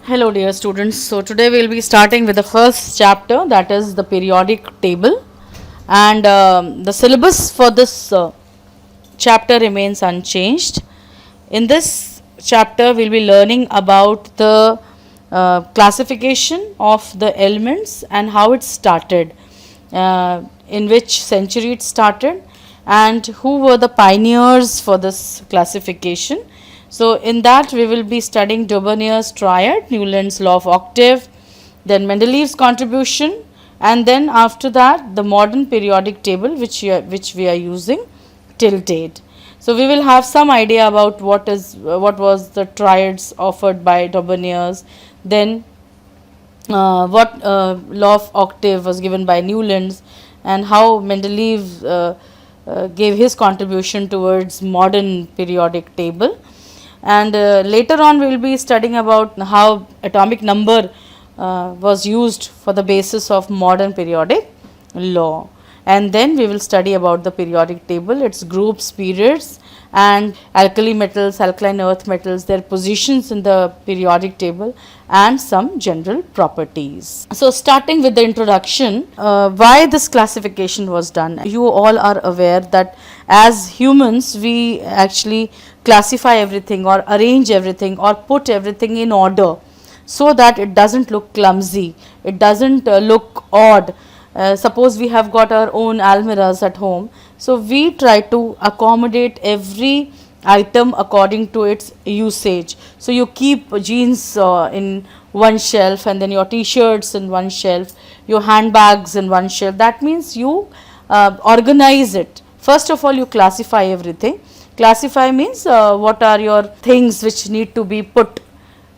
Hello dear students. So today we will be starting with the first chapter, that is the periodic table, and the syllabus for this chapter remains unchanged. In this chapter we will be learning about the classification of the elements and how it started, in which century it started, and who were the pioneers for this classification. So, in that we will be studying Daubernier's triad, Newland's law of octave, then Mendeleev's contribution, and then after that the modern periodic table which we are using till date. So, we will have some idea about what was the triads offered by Daubernier's, then what law of octave was given by Newland's, and how Mendeleev gave his contribution towards modern periodic table. And later on we will be studying about how atomic number was used for the basis of modern periodic law. And then we will study about the periodic table, its groups, periods, and alkali metals, alkaline earth metals, their positions in the periodic table, and some general properties. So, starting with the introduction, why this classification was done. You all are aware that as humans we actually classify everything or arrange everything or put everything in order so that it doesn't look clumsy, it doesn't look odd. Suppose we have got our own almirahs at home, so we try to accommodate every item according to its usage. So, you keep jeans in one shelf, and then your t-shirts in one shelf, your handbags in one shelf. That means you organize it. First of all, you classify everything. Classify means what are your things which need to be put,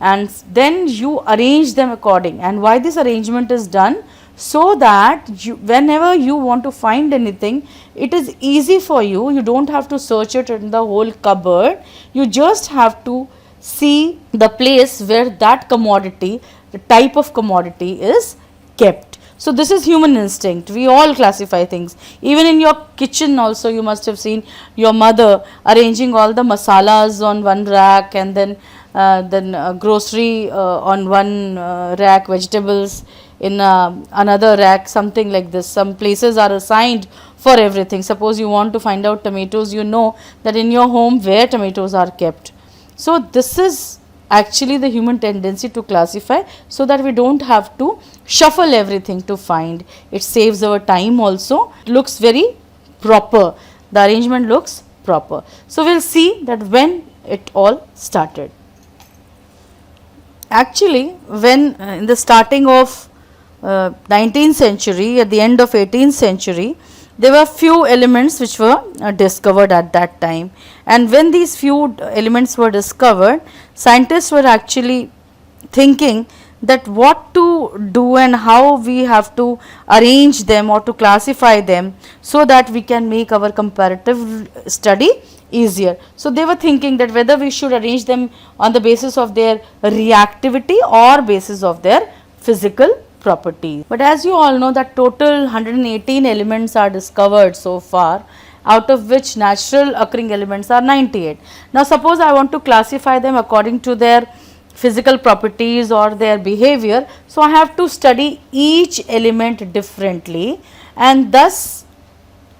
and then you arrange them according. And why this arrangement is done? So that whenever you want to find anything, it is easy for you. You don't have to search it in the whole cupboard. You just have to see the place where that commodity, the type of commodity is kept. So, this is human instinct. We all classify things. Even in your kitchen also you must have seen your mother arranging all the masalas on one rack, and then grocery on one rack, vegetables in another rack, something like this. Some places are assigned for everything. Suppose you want to find out tomatoes, you know that in your home where tomatoes are kept. So, this is actually the human tendency to classify, so that we don't have to shuffle everything to find. It saves our time also. It looks very proper. The arrangement looks proper. So, we will see that when it all started. Actually, when in the starting of 19th century, at the end of 18th century, there were few elements which were discovered at that time. And when these few elements were discovered, scientists were actually thinking that what to do and how we have to arrange them or to classify them, so that we can make our comparative study easier. So, they were thinking that whether we should arrange them on the basis of their reactivity or basis of their physical properties. But as you all know that total 118 elements are discovered so far, out of which natural occurring elements are 98. Now, suppose I want to classify them according to their physical properties or their behavior. So, I have to study each element differently, and thus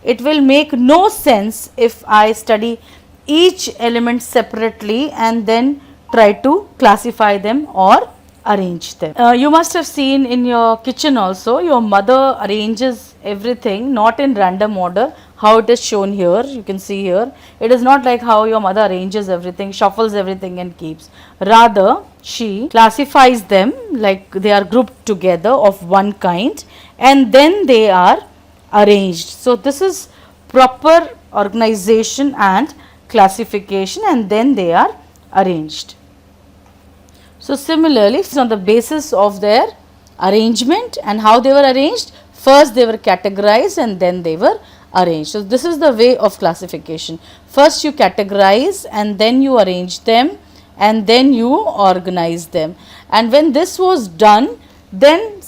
it will make no sense if I study each element separately and then try to classify them or arrange them. You must have seen in your kitchen also, your mother arranges everything not in random order, how it is shown here. You can see here, it is not like how your mother arranges everything, shuffles everything and keeps. Rather, she classifies them like they are grouped together of one kind, and then they are arranged. So, this is proper organization and classification, and then they are arranged. So, similarly, on the basis of their arrangement and how they were arranged, first they were categorized and then they were arranged. So, this is the way of classification. First you categorize and then you arrange them and then you organize them, and when this was done, then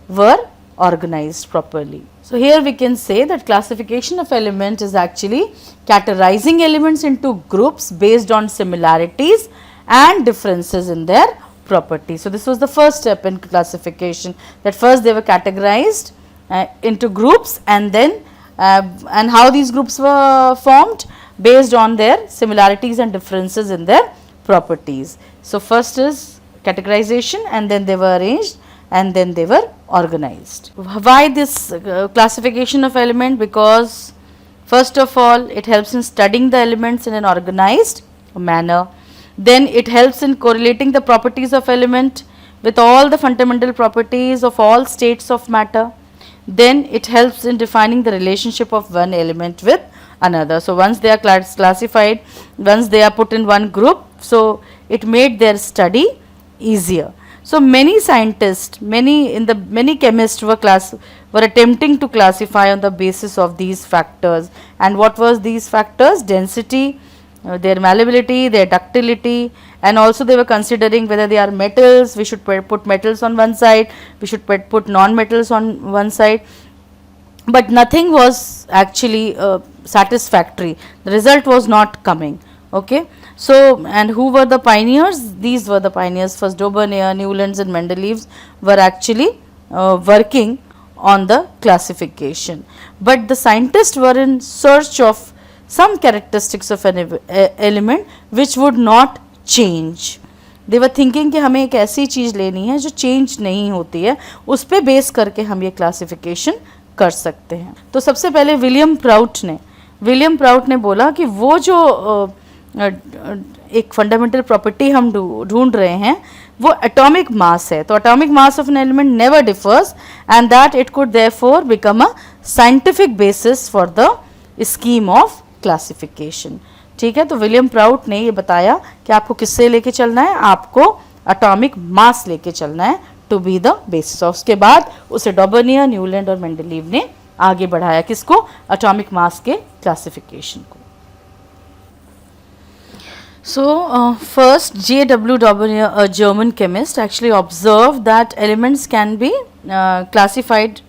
were organized properly. So, here we can say that classification of element is actually categorizing elements into groups based on similarities and differences in their property. So this was the first step in classification, that first they were categorized into groups, and then and how these groups were formed based on their similarities and differences in their properties. So first is categorization, and then they were arranged, and then they were organized. Why this classification of element? Because first of all, it helps in studying the elements in an organized manner. Then it helps in correlating the properties of element with all the fundamental properties of all states of matter. Then it helps in defining the relationship of one element with another. So once they are classified, once they are put in one group, so it made their study easier. So many scientists, many chemists were attempting to classify on the basis of these factors. And what was these factors? Density, their malleability, their ductility, and also they were considering whether they are metals. We should put metals on one side, we should put non-metals on one side, but nothing was actually satisfactory. The result was not coming. Okay. So, and who were the pioneers? These were the pioneers. First Daubeney, Newlands and Mendeleev were actually working on the classification. But the scientists were in search of some characteristics of an element which would not change. They were thinking कि हमें एक ऐसी चीज़ लेनी है जो change नहीं होती है, उस पे बेस करके हम ये क्लासिफिकेशन कर सकते हैं. तो सबसे पहले विलियम प्राउट ने बोला कि वो जो एक फंडामेंटल प्रॉपर्टी हम ढूंढ रहे हैं वो एटॉमिक मास है. तो atomic mass of an element never differs, and that it could therefore become a scientific basis for the scheme of classification. ठीक है. तो विलियम प्राउट ने ये बताया कि आपको किससे लेके चलना है, आपको एटॉमिक मास लेके चलना है to be the basis of. उसके बाद उसे डॉबर्नियर, न्यूलैंड और मेंडलीव ने आगे बढ़ाया किसको, एटॉमिक मास के क्लासिफिकेशन को. So first J.W. Daubeney, a German chemist, actually observed that elements can be classified,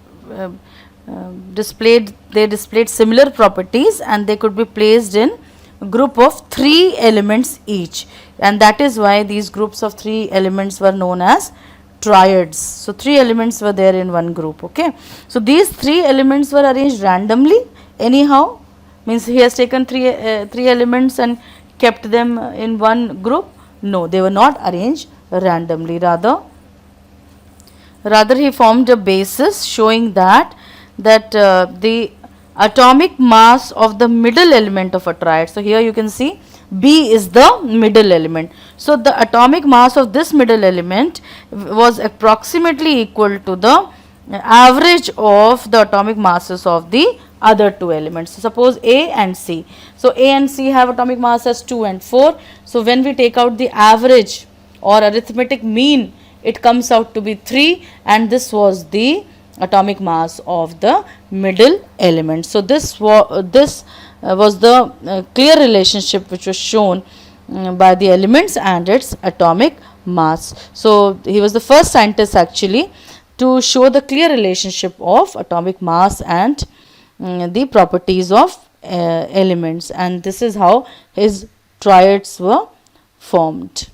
they displayed similar properties, and they could be placed in a group of 3 elements each, and that is why these groups of 3 elements were known as triads. So 3 elements were there in one group. Okay. So these 3 elements were arranged randomly anyhow, means he has taken 3 elements and kept them in one group. No, they were not arranged randomly. Rather he formed a basis showing that the atomic mass of the middle element of a triad. So here you can see B is the middle element. So the atomic mass of this middle element was approximately equal to the average of the atomic masses of the other 2 elements. So suppose A and C. So A and C have atomic mass as 2 and 4. So when we take out the average or arithmetic mean, it comes out to be 3, and this was the atomic mass of the middle element. So this was the clear relationship which was shown by the elements and its atomic mass. So he was the first scientist actually to show the clear relationship of atomic mass and the properties of elements, and this is how his triads were formed.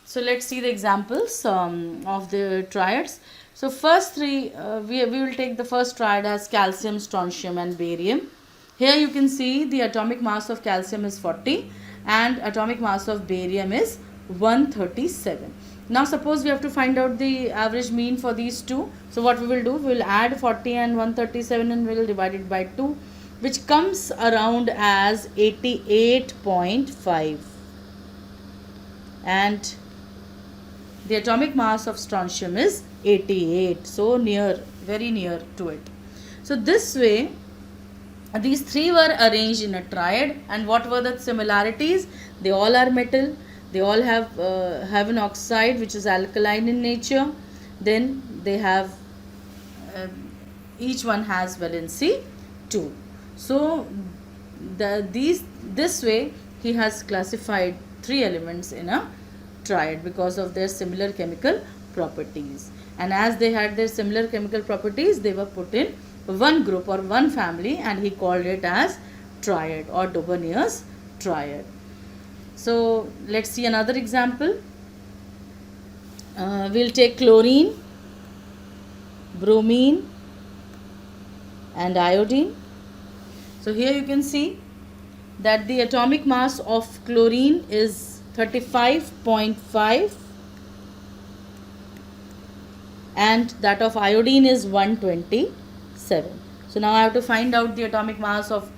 So let's see the examples of the triads. So first 3, we will take the first triad as calcium, strontium and barium. Here you can see the atomic mass of calcium is 40 and atomic mass of barium is 137. Now suppose we have to find out the average mean for these 2. So what we will do, we will add 40 and 137 and we will divide it by 2, which comes around as 88.5. And the atomic mass of strontium is 88. So very near to it. So this way these 3 were arranged in a triad, and what were the similarities? They all are metal. They all have an oxide which is alkaline in nature. Then they have each one has valency 2. So this way he has classified 3 elements in a triad because of their similar chemical properties. And as they had their similar chemical properties, they were put in one group or one family, and he called it as triad or Daubeney's triad. So let's see another example. We'll take chlorine, bromine and iodine. So here you can see that the atomic mass of chlorine is 35.5 and that of iodine is 127. So now I have to find out the atomic mass of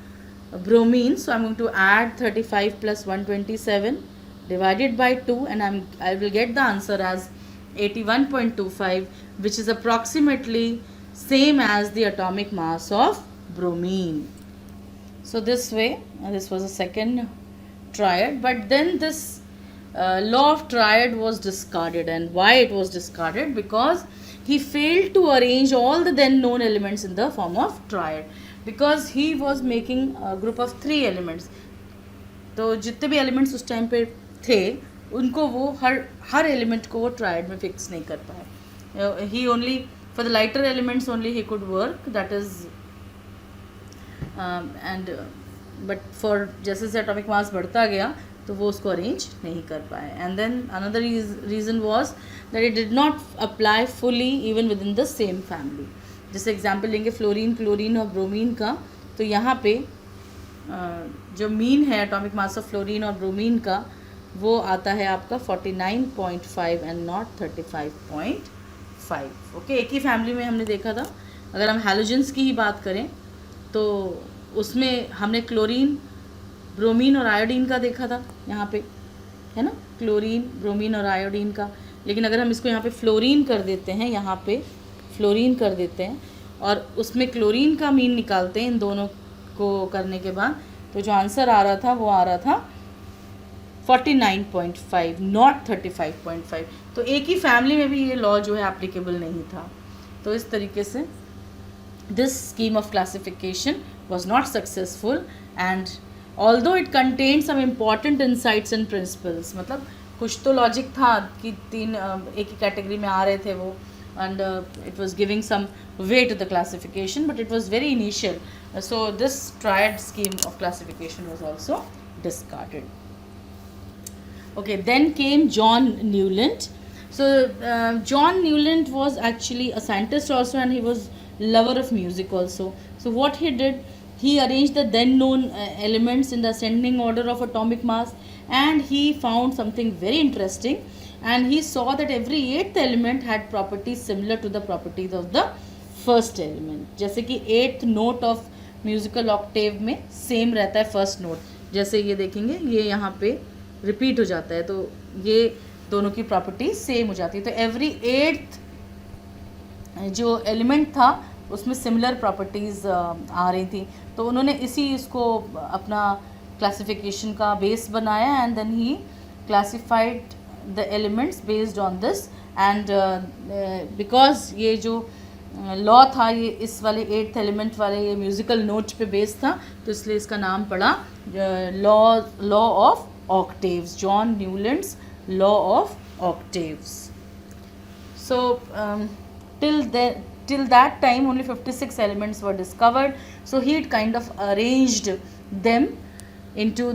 bromine. So I'm going to add 35 plus 127 divided by 2 and I will get the answer as 81.25, which is approximately same as the atomic mass of bromine. So this way, this was a second triad, but then this law of triad was discarded. And why it was discarded? Because he failed to arrange all the then known elements in the form of triad, because he was making a group of 3 elements. तो जितने भी elements उस time पे थे उनको वो हर element को वो ट्रायड में फिक्स नहीं कर पाए. He only for the lighter elements only he could work, that is and but for जैसे जैसे एटॉमिक मास बढ़ता गया तो वो उसको अरेंज नहीं कर पाए. And then another reason was that it did not apply fully even with in the same family. जैसे एग्जाम्पल लेंगे फ्लोरीन, क्लोरीन और ब्रोमीन का, तो यहाँ पे जो मीन है एटॉमिक मास ऑफ फ्लोरीन और ब्रोमीन का वो आता है आपका 49.5 एंड नॉट 35.5. ओके, एक ही फैमिली में हमने देखा था. अगर हम हैलोजेंस की ही बात करें तो उसमें हमने क्लोरीन, ब्रोमीन और आयोडीन का देखा था यहाँ पे, है ना, क्लोरीन, ब्रोमीन और आयोडीन का. लेकिन अगर हम इसको यहाँ पे फ्लोरीन कर देते हैं, यहाँ पे फ्लोरीन कर देते हैं और उसमें क्लोरीन का मीन निकालते हैं इन दोनों को करने के बाद, तो जो आंसर आ रहा था वो आ रहा था 49.5 नॉट 35.5. तो एक ही फैमिली में भी ये लॉ जो है एप्लीकेबल नहीं था. तो इस तरीके से this scheme of classification was not successful, and although it contained some important insights and principles, मतलब कुछ तो लॉजिक था कि 3 एक ही कैटेगरी में आ रहे थे वो, and it was giving some way to the classification, but it was very initial. So this triad scheme of classification was also discarded. Okay, then came John Newland. So John Newland was actually a scientist also, and he was lover of music also. So what he did, he arranged the then known elements in the ascending order of atomic mass, and he found something very interesting, and he saw that every 8th element had properties similar to the properties of the first element. जैसे कि 8th note of musical octave में same रहता है first note. जैसे ये देखेंगे ये यहाँ पे repeat हो जाता है, तो ये दोनों की properties same हो जाती है. तो every 8th जो एलिमेंट था उसमें सिमिलर प्रॉपर्टीज़ आ रही थी. तो उन्होंने इसको अपना क्लासिफिकेशन का बेस बनाया, and then he classified the elements based on this. And because ये जो लॉ था ये इस वाले 8th एलिमेंट वाले ये म्यूज़िकल नोट पे बेस था, तो इसलिए इसका नाम पड़ा law of octaves, John Newlands law of octaves. So till that time only 56 elements were discovered. So he had kind of arranged them into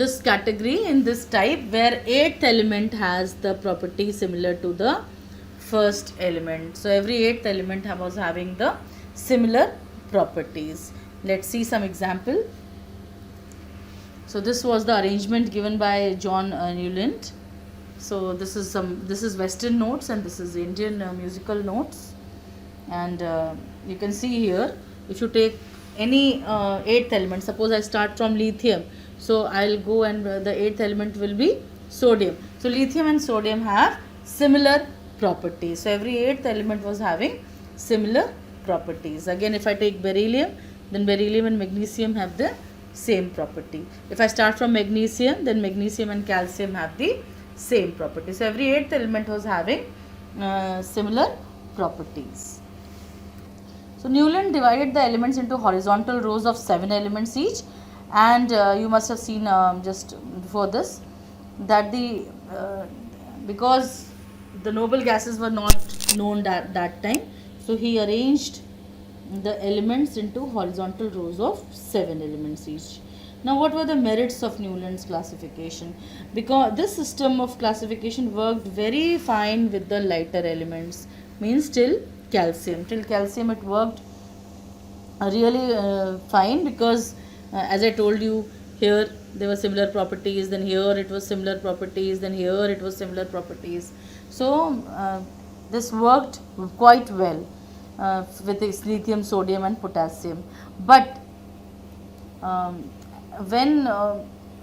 this category, in this type, where 8th element has the property similar to the first element. So every 8th element was having the similar properties. Let's see some example. So this was the arrangement given by John Newland. So this is Western notes and this is Indian musical notes, and you can see here if you take any 8th element, suppose I start from lithium, so I'll go and the 8th element will be sodium. So lithium and sodium have similar properties. So every 8th element was having similar properties. Again, if I take beryllium, then beryllium and magnesium have the same property. If I start from magnesium, then magnesium and calcium have the same property. So every 8th element was having similar properties. So Newland divided the elements into horizontal rows of 7 elements each, and you must have seen just before this that because the noble gases were not known at that time, so he arranged the elements into horizontal rows of 7 elements each. Now, what were the merits of Newland's classification? Because this system of classification worked very fine with the lighter elements, means till calcium. Till calcium, it worked really fine, because as I told you, here there were similar properties, then here it was similar properties, then here it was similar properties. So this worked quite well with its lithium, sodium and potassium. But um, when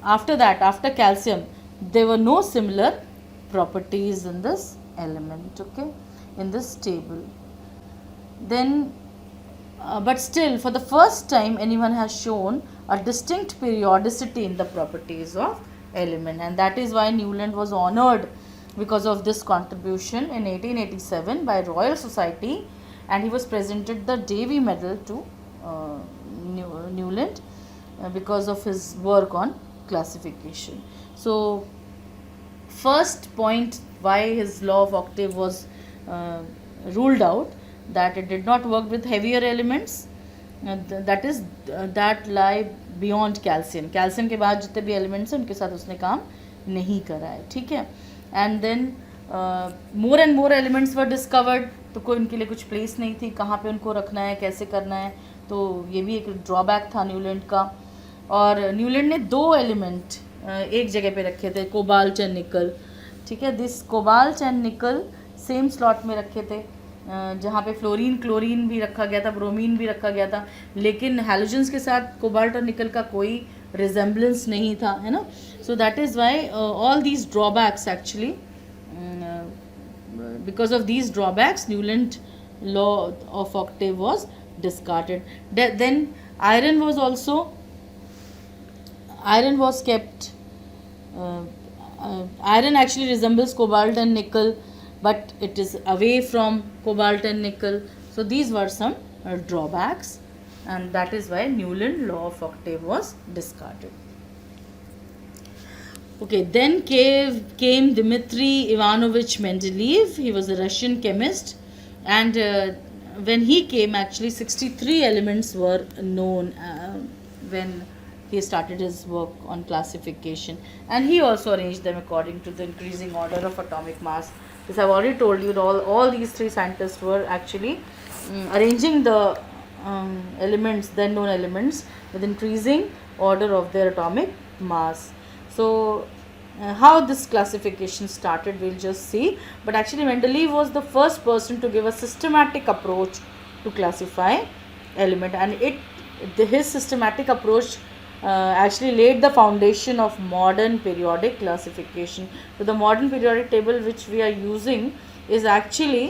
after that, after calcium, there were no similar properties in this element, okay, in this table. Then but still, for the first time, anyone has shown a distinct periodicity in the properties of element, and that is why Newland was honored because of this contribution in 1887 by Royal Society, and he was presented the Davy Medal to Newland because of his work on classification. So, first point why his law of octave was ruled out, that it did not work with heavier elements, that is that lie beyond calcium. Calcium के बाद जितने भी elements हैं उनके साथ उसने काम नहीं करा है, ठीक है. And then more and more elements were discovered, तो कोई उनके लिए कुछ place नहीं थी, कहाँ पे उनको रखना है, कैसे करना है, तो ये भी एक ड्रॉबैक था न्यूलैंड का. और न्यूलैंड ने 2 एलिमेंट एक जगह पे रखे थे, कोबाल्ट एंड निकल, ठीक है. दिस कोबाल्ट एंड निकल सेम स्लॉट में रखे थे, जहाँ पे फ्लोरीन क्लोरीन भी रखा गया था, ब्रोमीन भी रखा गया था, लेकिन हैलोजेंस के साथ कोबाल्ट और निकल का कोई रिजेम्बलेंस नहीं था, है ना. So that is why all these drawbacks actually, because of these drawbacks, Newland law of octave was discarded. Then iron was kept. Iron actually resembles cobalt and nickel, but it is away from cobalt and nickel. So these were some drawbacks, and that is why Newland law of octave was discarded. Okay, then came Dmitry Ivanovich Mendeleev. He was a Russian chemist, and when he came, actually 63 elements were known when he started his work on classification, and he also arranged them according to the increasing order of atomic mass. As I've already told you, all these 3 scientists were actually arranging the elements, then known elements, with increasing order of their atomic mass. So how this classification started, we'll just see. But actually Mendeleev was the first person to give a systematic approach to classify element, and his systematic approach actually laid the foundation of modern periodic classification. So the modern periodic table which we are using is actually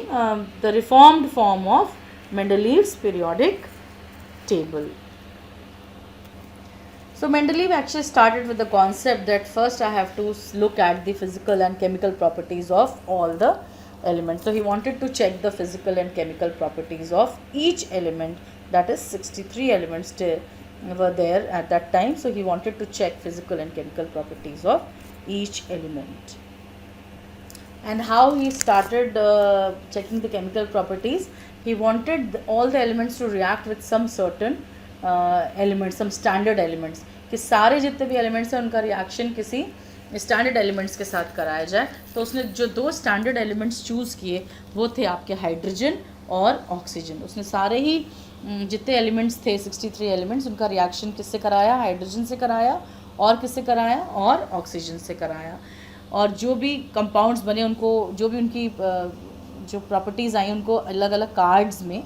the reformed form of Mendeleev's periodic table. So Mendeleev actually started with the concept that first I have to look at the physical and chemical properties of all the elements. So he wanted to check the physical and chemical properties of each element, that is 63 elements were there at that time. So he wanted to check physical and chemical properties of each element. And how he started checking the chemical properties, he wanted all the elements to react with some certain elements, some standard elements, कि सारे जितने भी elements हैं उनका reaction किसी standard elements के साथ कराया जाए. तो उसने जो 2 स्टैंडर्ड एलिमेंट्स चूज़ किए वो थे आपके हाइड्रोजन और ऑक्सीजन. उसने सारे ही जितने एलिमेंट्स थे 63 एलिमेंट्स, उनका रिएक्शन किससे कराया? हाइड्रोजन से कराया, और किससे कराया? और ऑक्सीजन से कराया. और जो भी कंपाउंड्स बने उनको, जो भी उनकी जो प्रॉपर्टीज़ आई, उनको अलग अलग कार्ड्स में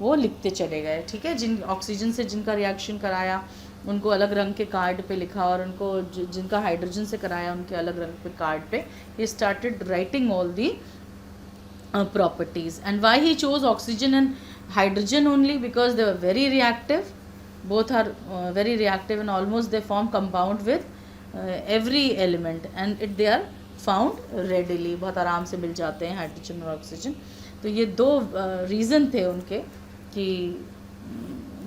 वो लिखते चले गए, ठीक है. जिन ऑक्सीजन से जिनका रिएक्शन कराया उनको अलग रंग के कार्ड पे लिखा, और उनको जिनका हाइड्रोजन से कराया उनके अलग रंग पे कार्ड पे. He started writing all the properties. And why he chose oxygen and hydrogen only? Because they were very reactive. Both are very reactive, and almost they form compound with every element, and they are found readily. बहुत आराम से मिल जाते हैं hydrogen और oxygen. तो ये 2 reason थे उनके कि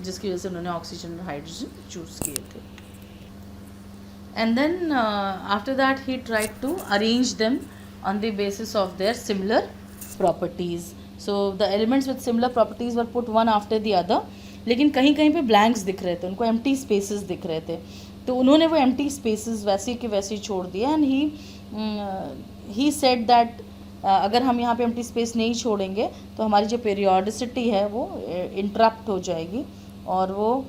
जिसकी वजह से उन्होंने ऑक्सीजन और हाइड्रोजन चूज़ किए थे. And then after that he tried to arrange them on the basis of their similar properties. So the elements with similar properties were put one after the other. लेकिन कहीं कहीं पे blanks दिख रहे थे, उनको एम्प्टी स्पेसेस दिख रहे थे. तो उन्होंने वो एम्प्टी स्पेसेस वैसे के वैसे ही छोड़ दिया एंड ही सेड दैट अगर हम यहाँ पे एम्प्टी स्पेस नहीं छोड़ेंगे तो हमारी जो पीरियोडिसिटी है वो इंटरप्ट हो जाएगी और वो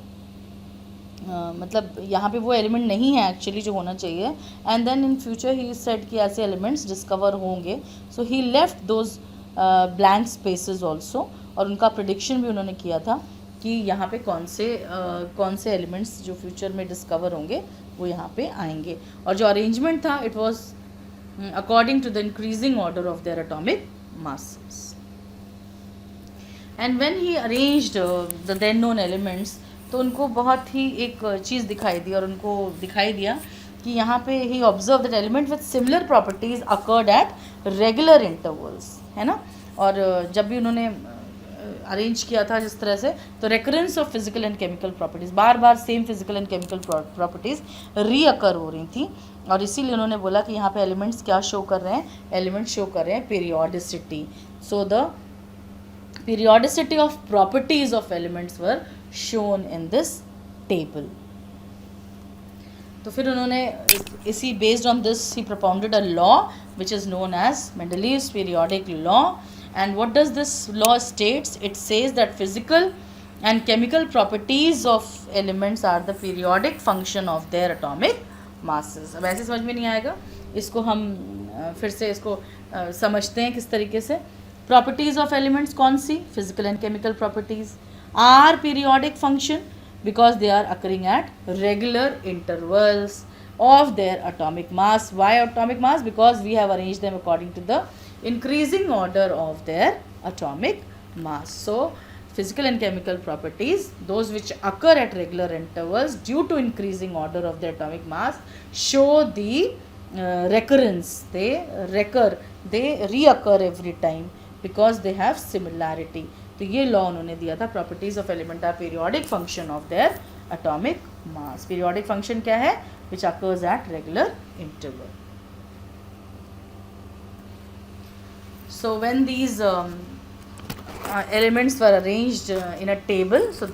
मतलब यहाँ पे वो एलिमेंट नहीं है एक्चुअली जो होना चाहिए and then in future he said कि ऐसे एलिमेंट्स डिस्कवर होंगे. So he left those blank spaces also और उनका प्रिडिक्शन भी उन्होंने किया था कि यहाँ पे कौन से एलिमेंट्स जो फ्यूचर में डिस्कवर होंगे वो यहाँ पे आएंगे. और जो अरेंजमेंट था it was according to the increasing order of their atomic masses. And when he arranged the then known elements तो उनको बहुत ही एक चीज़ दिखाई दी और उनको दिखाई दिया कि यहाँ पे he observe that element with similar properties occurred at regular intervals, है ना. और जब भी उन्होंने अरेंज किया था जिस तरह से तो recurrence of physical and chemical properties बार बार same physical and chemical properties reoccur हो रही थी और इसीलिए उन्होंने बोला कि यहाँ पे एलिमेंट्स क्या शो कर रहे हैं, एलिमेंट्स शो कर रहे हैं periodicity. So the periodicity of properties of elements were shown in this table. तो फिर उन्होंने इसी based on this he propounded a law which is known as Mendeleev's periodic law. And what does this law states? It says that physical and chemical properties of elements are the periodic function of their atomic masses. अब ऐसे समझ में नहीं आएगा, इसको हम फिर से इसको समझते हैं किस तरीके से. प्रॉपर्टीज़ ऑफ एलिमेंट्स कौन सी? Physical and chemical properties are periodic function because they are occurring at regular intervals of their atomic mass. Why atomic mass? Because we have arrange them according to the increasing order of their atomic mass. So physical and chemical properties, those which occur at regular intervals due to increasing order of the atomic mass, show the recurrence. They recur, they reoccur every time because they have similarity. तो ये law उन्होंने दिया था. Properties of element are periodic function of their atomic mass. Periodic function क्या है? Which occurs at regular interval. So when these elements were arranged in a table, so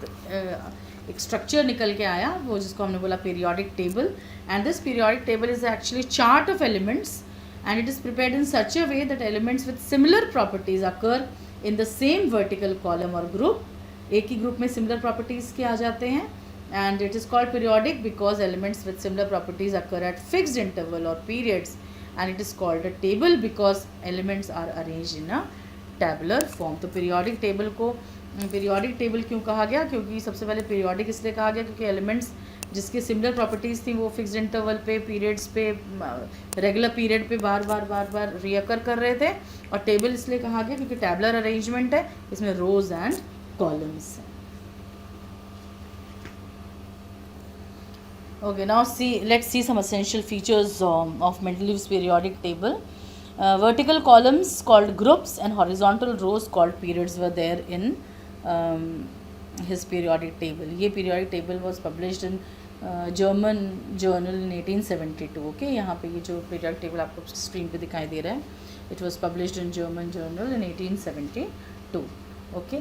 एक structure निकल के आया वो जिसको हमने बोला periodic table. And this periodic table is actually chart of elements and it is prepared in such a way that elements with similar properties occur in the same vertical column or group. एक ही group में similar properties के आ जाते हैं and it is called periodic because elements with similar properties occur at fixed interval or periods, and it is called a table because elements are arranged in a tabular form. तो periodic table को periodic table क्यों कहा गया? क्योंकि सबसे पहले periodic इसलिए कहा गया क्योंकि elements जिसके सिमिलर प्रॉपर्टीज़ थी वो फिक्स्ड इंटरवल पे, पीरियड्स पे, रेगुलर पीरियड पे बार बार रिअकर कर रहे थे. और टेबल इसलिए कहा गया क्योंकि टैबुलर अरेंजमेंट है, इसमें रोज एंड कॉलम्स हैं. Okay, now let's see some essential features of Mendeleev's periodic table. Vertical columns called groups and horizontal rows called periods were there in his periodic table. ये periodic table was published in German journal in 1872. Okay, यहाँ पे ये जो periodic table आपको screen पे दिखाई दे रहा है, it was published in German journal in 1872. Okay,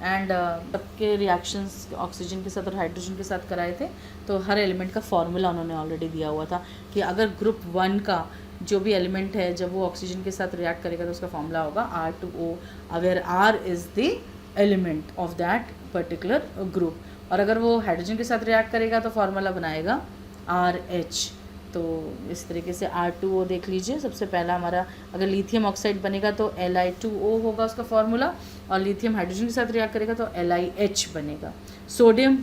and सबके रिएक्शंस ऑक्सीजन के साथ और हाइड्रोजन के साथ कराए थे. तो हर एलिमेंट का फॉर्मूला उन्होंने ऑलरेडी दिया हुआ था कि अगर ग्रुप 1 का जो भी एलिमेंट है जब वो ऑक्सीजन के साथ रिएक्ट करेगा तो उसका फॉर्मूला होगा R2O, अगर R is the element of that particular group. और अगर वो हाइड्रोजन के साथ रिएक्ट करेगा तो फार्मूला बनाएगा RH. तो इस तरीके से R2O देख लीजिए. सबसे पहला हमारा अगर लिथियम ऑक्साइड बनेगा तो Li2O होगा उसका फार्मूला, और लिथियम हाइड्रोजन के साथ रिएक्ट करेगा तो LiH बनेगा. सोडियम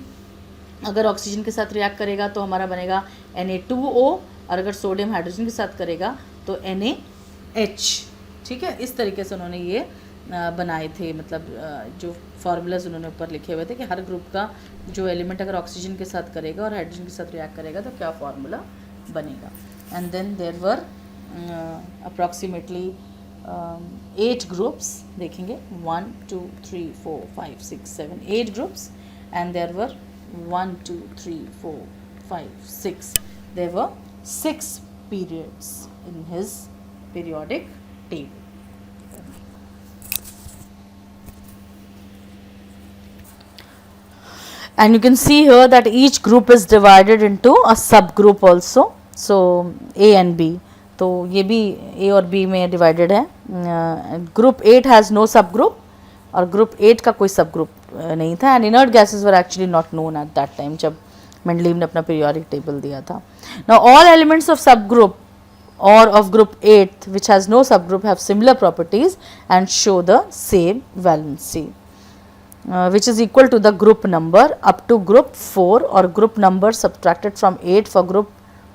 अगर ऑक्सीजन के साथ रिएक्ट करेगा तो हमारा बनेगा Na2O, और अगर सोडियम हाइड्रोजन के साथ करेगा तो NaH. ठीक है, इस तरीके से उन्होंने ये बनाए थे. मतलब जो फार्मूलाज उन्होंने ऊपर लिखे हुए थे कि हर ग्रुप का जो एलिमेंट अगर ऑक्सीजन के साथ करेगा और हाइड्रोजन के साथ रिएक्ट करेगा तो क्या फार्मूला बनेगा. And then there were approximately 8 groups. देखेंगे 1 2 3 4 5 6 7 8 groups. And there were 1 2 3 4 5 6 there were 6 periods in his periodic table. and you can see here that each group is divided into a subgroup also. So A and B, तो ये भी A और B में divided है. Group 8 has no subgroup और group 8 का कोई subgroup नहीं था, and inert gases were actually not known at that time जब मेंडलीव ने अपना periodic table दिया था. Now all elements of subgroup or of group 8 which has no subgroup have similar properties and show the same valency. Which is equal to the group number up to group 4 or group number subtracted from 8 for group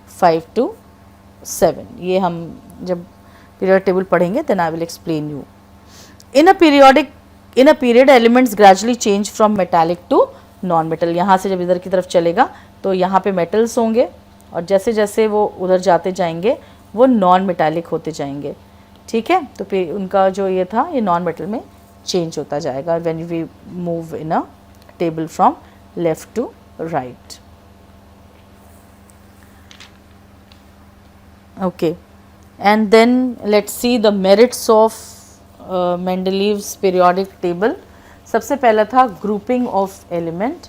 5 to 7. ये हम जब periodic table पढ़ेंगे then I will explain you. In a period elements gradually change from metallic to non-metal. यहाँ से जब इधर की तरफ चलेगा तो यहाँ पे metals होंगे और जैसे जैसे वो उधर जाते जाएंगे वो non-metallic होते जाएंगे. ठीक है, तो फिर उनका जो ये था ये non-metal में change होता जाएगा when we move in a table from left to right. Okay, and then let's see the merits of Mendeleev's periodic table. सबसे पहला था grouping of element.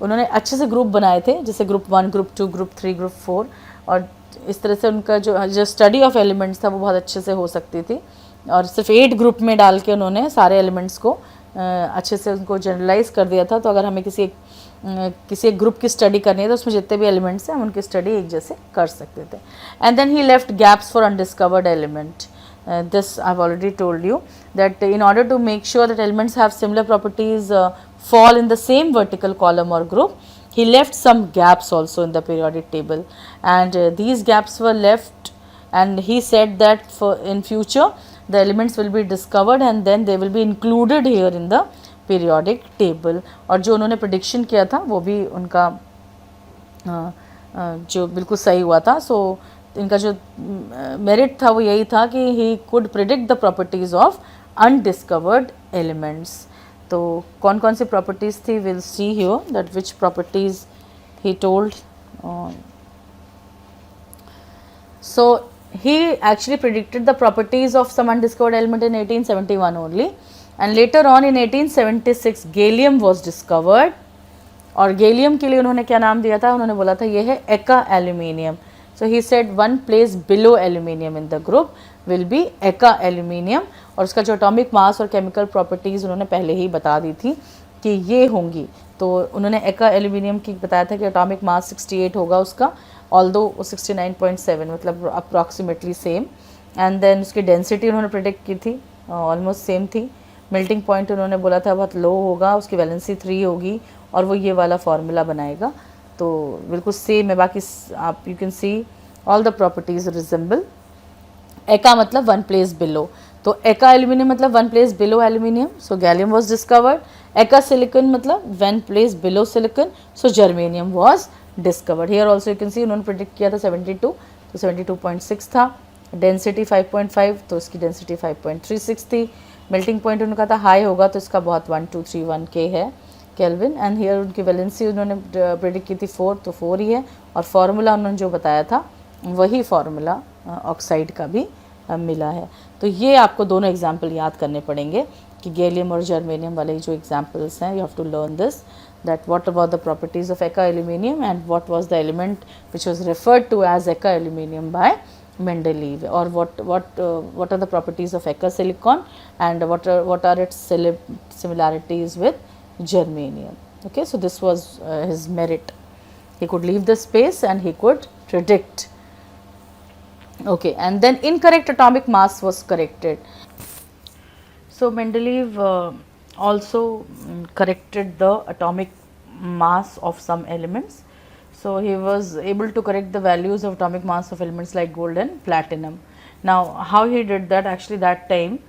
उन्होंने अच्छे से ग्रुप बनाए थे, जैसे ग्रुप 1, ग्रुप 2, ग्रुप 3, ग्रुप 4, और इस तरह से उनका जो स्टडी ऑफ एलिमेंट्स था वो बहुत अच्छे से हो सकती थी. और सिर्फ 8 ग्रुप में डाल के उन्होंने सारे एलिमेंट्स को अच्छे से उनको जनरलाइज कर दिया था. तो अगर हमें किसी एक ग्रुप की स्टडी करनी है तो उसमें जितने भी एलिमेंट्स हैं हम उनकी स्टडी एक जैसे कर सकते थे. And then he left gaps for undiscovered element. This I have already told you that in order to make sure that elements have similar properties fall in the same vertical column or group, he left some gaps also in the periodic table, and these gaps were left, and he said that for in future the elements will be discovered and then they will be included here in the periodic table. और जो उन्होंने prediction किया था वो भी उनका जो बिल्कुल सही हुआ था. सो इनका जो मेरिट था वो यही था कि he could predict the properties of undiscovered elements. तो कौन कौन सी प्रॉपर्टीज़ थी, will see here that which properties he told. So he actually predicted the properties of some undiscovered element in 1871 only, and later on in 1876 gallium was discovered. और gallium के लिए उन्होंने क्या नाम दिया था, उन्होंने बोला था ये है एका aluminium. So he said one place below aluminium in the group will be एका एल्यूमिनियम. और उसका जो एटॉमिक मास और केमिकल प्रॉपर्टीज़ उन्होंने पहले ही बता दी थी कि ये होंगी. तो उन्होंने एका एल्यूमिनियम की बताया था कि एटॉमिक मास 68 होगा उसका, ऑल्दो 69.7 मतलब अप्रॉक्सीमेटली सेम. एंड देन उसकी डेंसिटी उन्होंने प्रेडिक्ट की थी, ऑलमोस्ट सेम थी. मेल्टिंग पॉइंट उन्होंने बोला था बहुत लो होगा, उसकी वैलेंसी 3 होगी और वो ये वाला फार्मूला बनाएगा. तो बिल्कुल सेम है. बाकी आप you can see all the properties resemble. एका मतलब वन प्लेस बिलो, तो एका एल्यूमिनियम मतलब one place below aluminium, so gallium was discovered. एका सिलिकॉन मतलब one place below silicon, so germanium was discovered. Here also you can see उन्होंने predict किया था 72, तो 72.6 था. डेंसिटी 5.5, तो इसकी डेंसिटी 5.36 थी. मेल्टिंग पॉइंट उनका था हाई होगा तो इसका बहुत 1231 के है केल्विन. एंड हियर उनकी वैलेंसी उन्होंने प्रेडिक्ट की थी 4, तो 4 ही है. और फार्मूला उन्होंने जो बताया था वही फार्मूला ऑक्साइड का भी मिला है. तो ये आपको दोनों एग्जाम्पल याद करने पड़ेंगे कि गैलियम और जर्मेनियम वाले जो एग्जाम्पल्स हैं. You have to learn this that what about the properties of eka aluminium and what was the element which was referred to as eka aluminium by Mendeleev, or what are the properties of eka silicon and what are its similarities with germanium. Okay, so this was his merit. He could leave the space and he could predict. Okay, and then incorrect atomic mass was corrected. So Mendeleev also corrected the atomic mass of some elements. So he was able to correct the values of atomic mass of elements like gold and platinum. Now how he did that, actually that time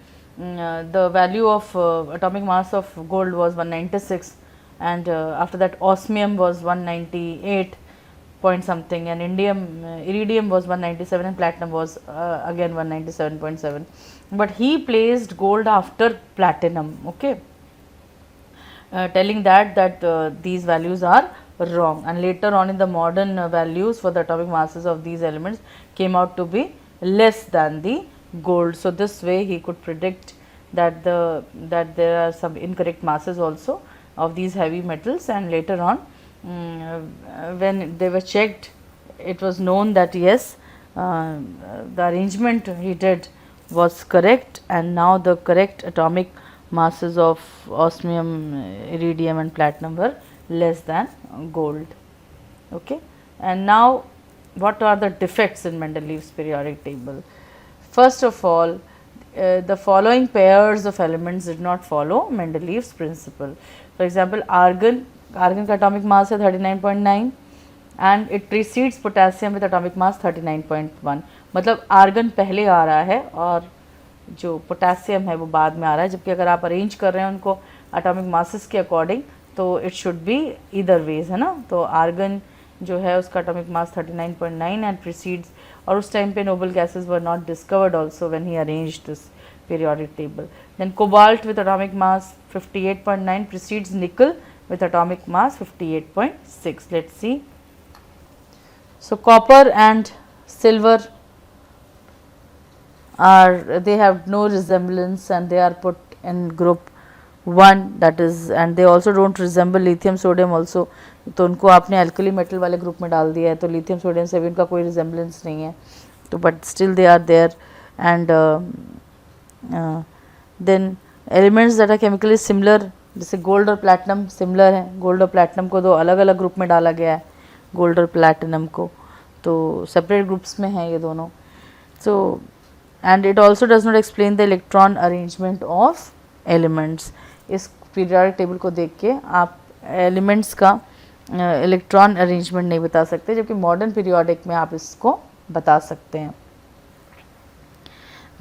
the value of atomic mass of gold was 196, and after that osmium was 198 point something, and iridium was 197, and platinum was again 197.7. But he placed gold after platinum. Okay, telling that these values are wrong, and later on in the modern values for the atomic masses of these elements came out to be less than the gold. So this way he could predict that there are some incorrect masses also of these heavy metals, and later on when they were checked, it was known that yes, the arrangement he did was correct, and now the correct atomic masses of osmium, iridium and platinum were less than gold. Okay. And now what are the defects in Mendeleev's periodic table? First of all, the following pairs of elements did not follow Mendeleev's principle. For example, argon का atomic mass है 39.9 and it precedes potassium with atomic mass 39.1. मतलब argon पहले आ रहा है और जो potassium है वो बाद में आ रहा है, जबकि अगर आप अरेंज कर रहे हैं उनको एटॉमिक मासेस के अकॉर्डिंग तो it should be either ways, है ना. तो आर्गन जो है उसका एटॉमिक मास 39.9 एंड प्रीसीड्स, और उस टाइम पे noble gases were not discovered also when he arranged this periodic table. Then cobalt with atomic mass 58.9 precedes nickel with atomic mass 58.6. Let's see. So copper and silver they have no resemblance and they are put in group 1, that is, and they also don't resemble lithium sodium also. तो उनको आपने alkali metal वाले group में डाल दिया है, तो lithium sodium से भी उनका कोई resemblance नहीं है, तो but still they are there. And then elements that are chemically similar, जैसे गोल्ड और प्लैटिनम सिमिलर हैं. गोल्ड और प्लैटिनम को दो अलग अलग ग्रुप में डाला गया है, गोल्ड और प्लैटिनम को, तो सेपरेट ग्रुप्स में हैं ये दोनों. So and it also does not explain the electron arrangement of elements. इस पीरियोडिक टेबल को देख के आप एलिमेंट्स का इलेक्ट्रॉन अरेंजमेंट नहीं बता सकते, जबकि मॉडर्न पीरियोडिक में आप इसको बता सकते हैं.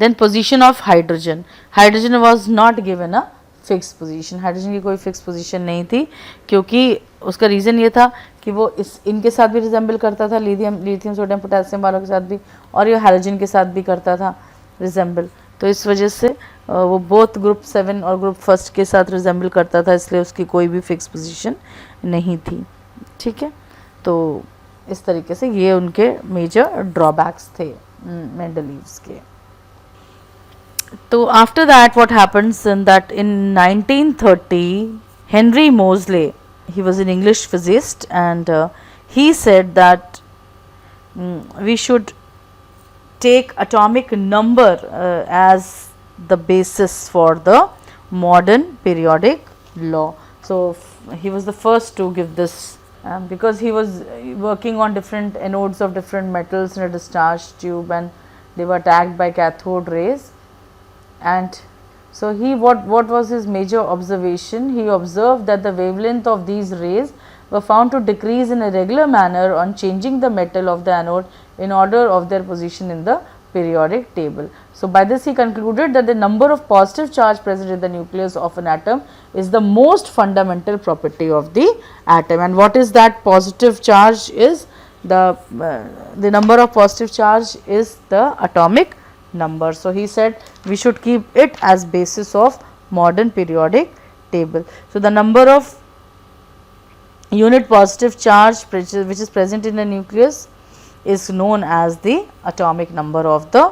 Then position of hydrogen. Hydrogen was not given a fix position. Hydrogen की कोई फिक्स पोजीशन नहीं थी, क्योंकि उसका रीज़न ये था कि वो इनके साथ भी रिजेंबल करता था, लिथियम सोडियम पोटेशियम वालों के साथ भी, और ये हाइड्रोजन के साथ भी करता था रिजेंबल. तो इस वजह से वो बोथ ग्रुप 7 और ग्रुप फर्स्ट के साथ रिजेंबल करता था, इसलिए उसकी कोई भी फिक्स पोजीशन नहीं थी. ठीक है, तो इस तरीके से ये उनके मेजर ड्रॉबैक्स थे मेंडलीव्स के. So after that what happens in that in 1930 Henry Moseley, he was an English physicist, and he said that we should take atomic number as the basis for the modern periodic law. So he was the first to give this, because he was working on different anodes of different metals in a discharge tube, and they were attacked by cathode rays. And so he what was his major observation? He observed that the wavelength of these rays were found to decrease in a regular manner on changing the metal of the anode in order of their position in the periodic table. So by this he concluded that the number of positive charge present in the nucleus of an atom is the most fundamental property of the atom. And what is that positive charge? Is the number of positive charge is the atomic number. So he said we should keep it as basis of modern periodic table. So the number of unit positive charge which is present in the nucleus is known as the atomic number of the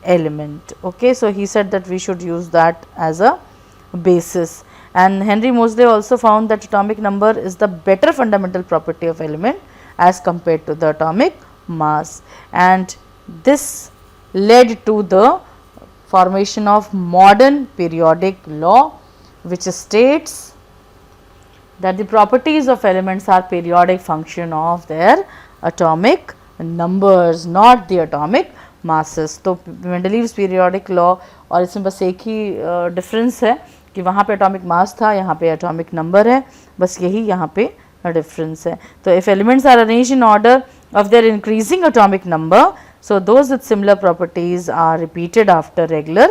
element. Okay, so he said that we should use that as a basis. And Henry Moseley also found that atomic number is the better fundamental property of element as compared to the atomic mass, and this led to the formation of modern periodic law, which states that the properties of elements are periodic function of their atomic numbers, not the atomic masses. तो Mendeleev's periodic law और इसमें बस एक ही difference है कि वहाँ पे atomic mass था, यहाँ पे एटॉमिक नंबर है, बस यही यहाँ पे डिफरेंस है. तो if elements are arranged in order of their increasing atomic number, so those with similar properties are repeated after regular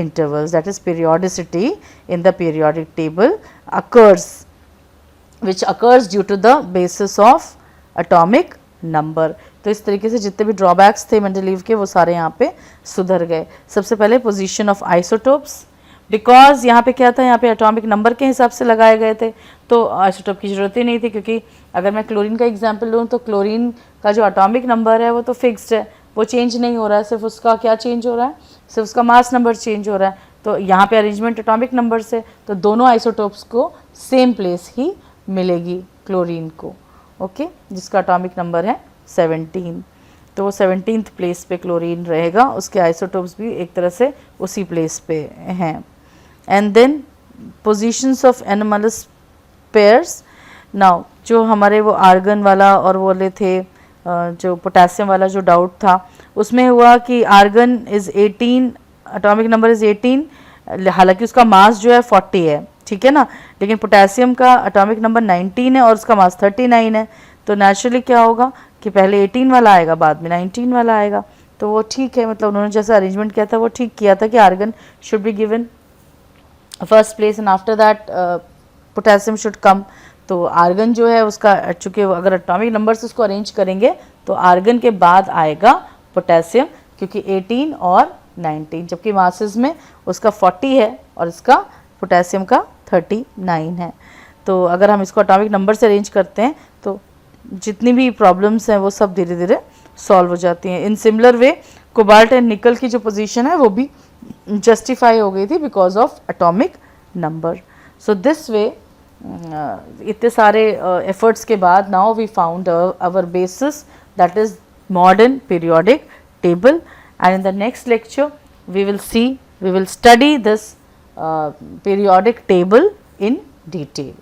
intervals, that is periodicity in the periodic table occurs, which occurs due to the basis of atomic number. तो इस तरीके से जितने भी drawbacks थे Mendeleev के वो सारे यहाँ पे सुधर गए. सबसे पहले पोजीशन ऑफ आइसोटोप्स, बिकॉज यहाँ पे क्या था, यहाँ पे एटॉमिक नंबर के हिसाब से लगाए गए थे, तो आइसोटोप की ज़रूरत ही नहीं थी, क्योंकि अगर मैं क्लोरीन का एग्जांपल लूँ तो क्लोरीन का जो एटॉमिक नंबर है वो तो फिक्स्ड है, वो चेंज नहीं हो रहा है, सिर्फ उसका क्या चेंज हो रहा है, सिर्फ उसका मास नंबर चेंज हो रहा है. तो यहाँ पे अरेंजमेंट एटॉमिक नंबर से, तो दोनों आइसोटोप्स को सेम प्लेस ही मिलेगी क्लोरीन को, ओके, जिसका एटॉमिक नंबर है 17। तो वो 17th प्लेस पे क्लोरीन रहेगा, उसके आइसोटोप्स भी एक तरह से उसी प्लेस पे हैं। And then positions of anomalous pairs. Now जो हमारे वो आर्गन वाला और वो वाले थे, जो पोटेशियम वाला जो डाउट था, उसमें हुआ कि argon is 18, atomic number is 18, हालांकि उसका मास जो है 40 है, ठीक है ना, लेकिन पोटेशियम का एटॉमिक नंबर 19 है और उसका मास 39 है। तो नेचुरली क्या होगा कि पहले 18 वाला आएगा, बाद में 19 वाला आएगा। तो वो ठीक है, मतलब उन्होंने जैसा अरेंजमेंट किया था वो ठीक किया था कि argon should be given first place and after that potassium should come. तो आर्गन जो है उसका, चूँकि अगर एटॉमिक नंबर से उसको अरेंज करेंगे तो आर्गन के बाद आएगा पोटेशियम, क्योंकि 18 और 19, जबकि मासेस में उसका 40 है और इसका पोटेशियम का 39 है। तो अगर हम इसको एटॉमिक नंबर से अरेंज करते हैं तो जितनी भी प्रॉब्लम्स हैं वो सब धीरे धीरे सॉल्व हो जाती हैं। In similar way cobalt and निकल की जो पोजीशन है वो भी जस्टिफाई हो गई थी because of atomic number. So this way इतने सारे एफर्ट्स के बाद now we found our basis, that is modern periodic table, and in the next lecture we will study this periodic table in detail.